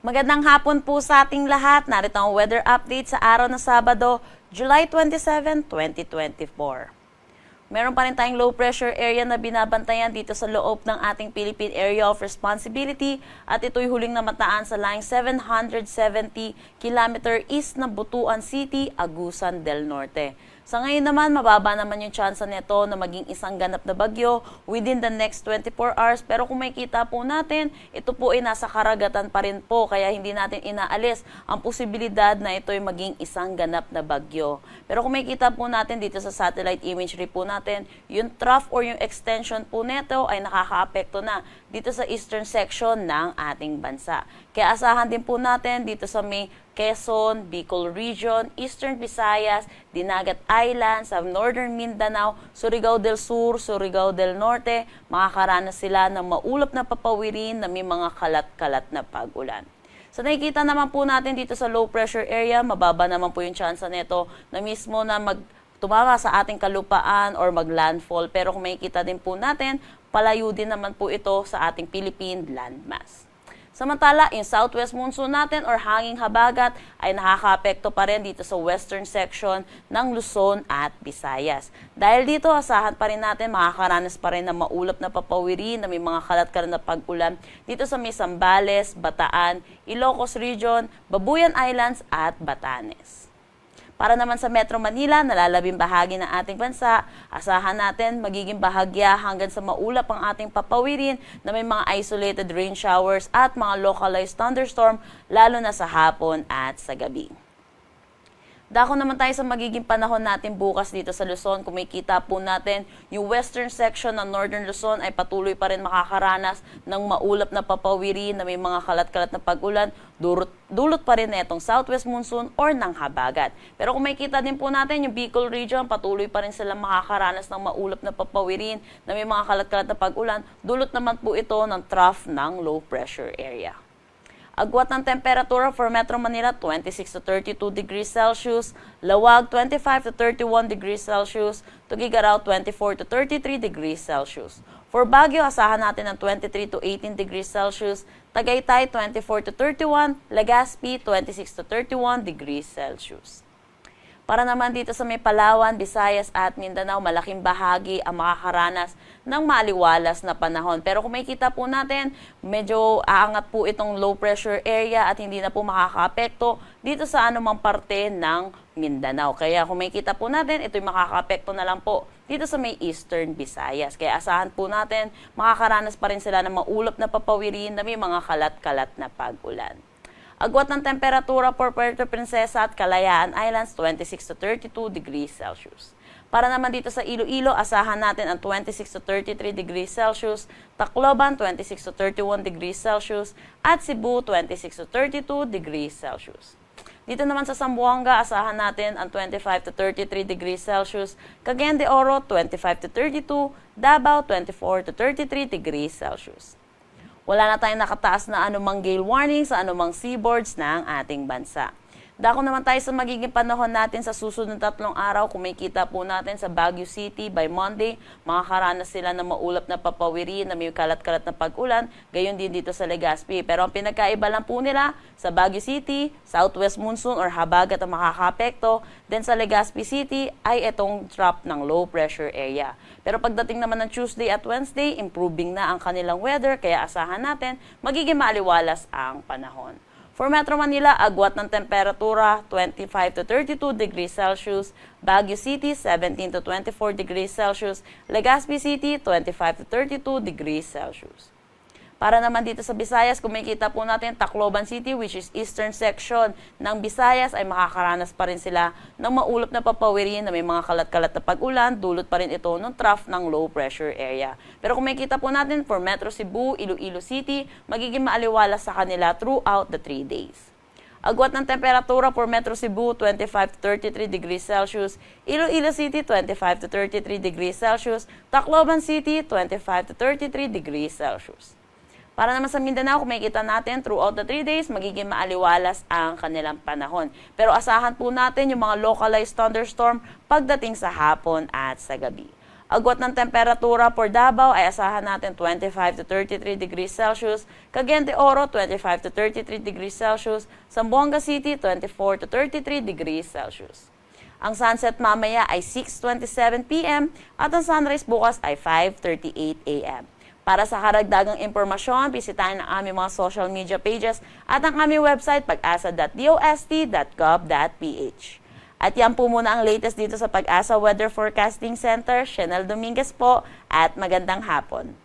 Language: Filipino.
Magandang hapon po sa ating lahat. Narito ang weather update sa araw ng Sabado, July 27, 2024. Meron pa rin tayong low pressure area na binabantayan dito sa loob ng ating Philippine Area of Responsibility at ito'y huling namataan sa line 770 km east ng Butuan City, Agusan del Norte. Sa ngayon naman, mababa naman yung tsansa nito na maging isang ganap na bagyo within the next 24 hours. Pero kung makikita po natin, ito po ay nasa karagatan pa rin po. Kaya hindi natin inaalis ang posibilidad na ito ay maging isang ganap na bagyo. Pero kung makikita po natin dito sa satellite imagery po natin, yung trough or yung extension po nito ay nakakaapekto na dito sa eastern section ng ating bansa. Kaya asahan din po natin dito sa may Quezon, Bicol Region, Eastern Visayas, Dinagat Islands, sa Northern Mindanao, Surigao del Sur, Surigao del Norte, makakaranas sila ng maulap na papawirin na may mga kalat-kalat na pag-ulan. So nakikita naman po natin dito sa low pressure area, mababa naman po yung tsansa nito na mismo na tumama sa ating kalupaan or mag-landfall. Pero kung makikita din po natin, palayo din naman po ito sa ating Philippine landmass. Samantala, yung southwest monsoon natin or hanging habagat ay nakakaapekto pa rin dito sa western section ng Luzon at Visayas. Dahil dito, asahan pa rin natin makakaranas pa rin ng maulap na papawirin na may mga kalat-kalat na pag-ulan dito sa may Zambales, Bataan, Ilocos Region, Babuyan Islands at Batanes. Para naman sa Metro Manila, nalalabing bahagi ng ating bansa, asahan natin magiging bahagya hanggang sa maulap ang ating papawirin na may mga isolated rain showers at mga localized thunderstorm lalo na sa hapon at sa gabi. Dako naman tayo sa magiging panahon natin bukas dito sa Luzon. Kung makikita po natin, yung western section ng Northern Luzon ay patuloy pa rin makakaranas ng maulap na papawirin na may mga kalat-kalat na pag-ulan. Dulot pa rin na itong southwest monsoon or ng habagat. Pero kung makikita din po natin, yung Bicol Region, patuloy pa rin silang makakaranas ng maulap na papawirin na may mga kalat-kalat na pag-ulan. Dulot naman po ito ng trough ng low pressure area. Agwat ng temperatura for Metro Manila, 26 to 32 degrees Celsius. Lawag, 25 to 31 degrees Celsius. Tugigaraw, 24 to 33 degrees Celsius. For Baguio, asahan natin ng 23 to 18 degrees Celsius. Tagaytay, 24 to 31. Legazpi, 26 to 31 degrees Celsius. Para naman dito sa may Palawan, Visayas at Mindanao, malaking bahagi ang makakaranas ng maaliwalas na panahon. Pero kung makikita po natin, medyo aangat po itong low pressure area at hindi na po makakaapekto dito sa anumang parte ng Mindanao. Kaya kung makikita po natin, ito'y makakaapekto na lang po dito sa may Eastern Visayas. Kaya asahan po natin, makakaranas pa rin sila ng maulap na papawirin na may mga kalat-kalat na pag-ulan. Agwat ng temperatura for Puerto Princesa at Kalayaan Islands, 26 to 32 degrees Celsius. Para naman dito sa Iloilo, asahan natin ang 26 to 33 degrees Celsius, Tacloban 26 to 31 degrees Celsius, at Cebu 26 to 32 degrees Celsius. Dito naman sa Zamboanga, asahan natin ang 25 to 33 degrees Celsius, Cagayan de Oro 25 to 32, Davao 24 to 33 degrees Celsius. Wala na tayong nakataas na anumang gale warning sa anumang seaboards ng ating bansa. Dako naman tayo sa magiging panahon natin sa susunod na 3 araw. Kung makikita po natin sa Baguio City by Monday, makakaranas sila ng maulap na papawirin na may kalat-kalat na pag-ulan, gayon din dito sa Legazpi. Pero ang pinagkaiba lang po nila, sa Baguio City, southwest monsoon or habagat ang makakaapekto, then sa Legazpi City ay itong trough ng low pressure area. Pero pagdating naman ng Tuesday at Wednesday, improving na ang kanilang weather, kaya asahan natin magiging maaliwalas ang panahon. For Metro Manila, agwat ng temperatura, 25 to 32 degrees Celsius, Baguio City, 17 to 24 degrees Celsius, Legazpi City, 25 to 32 degrees Celsius. Para naman dito sa Visayas, kung makikita po natin, Tacloban City, which is eastern section ng Visayas, ay makakaranas pa rin sila ng maulap na papawirin na may mga kalat-kalat na pag-ulan, dulot pa rin ito ng trough ng low pressure area. Pero kung makikita po natin, for Metro Cebu, Iloilo City, magiging maaliwalas sa kanila throughout the 3 days. Agwat ng temperatura for Metro Cebu, 25 to 33 degrees Celsius, Iloilo City, 25 to 33 degrees Celsius, Tacloban City, 25 to 33 degrees Celsius. Para naman sa Mindanao, kung makikita natin, throughout the 3 days, magiging maaliwalas ang kanilang panahon. Pero asahan po natin yung mga localized thunderstorm pagdating sa hapon at sa gabi. Agwat ng temperatura for Davao ay asahan natin 25 to 33 degrees Celsius, Cagayan de Oro 25 to 33 degrees Celsius, Zamboanga City 24 to 33 degrees Celsius. Ang sunset mamaya ay 6:27 p.m. at ang sunrise bukas ay 5:38 a.m. Para sa karagdagang impormasyon, bisitahin ang aming mga social media pages at ang aming website pag-asa.dost.gov.ph. At yan po muna ang latest dito sa Pag-asa Weather Forecasting Center. Shanel Dominguez po at magandang hapon.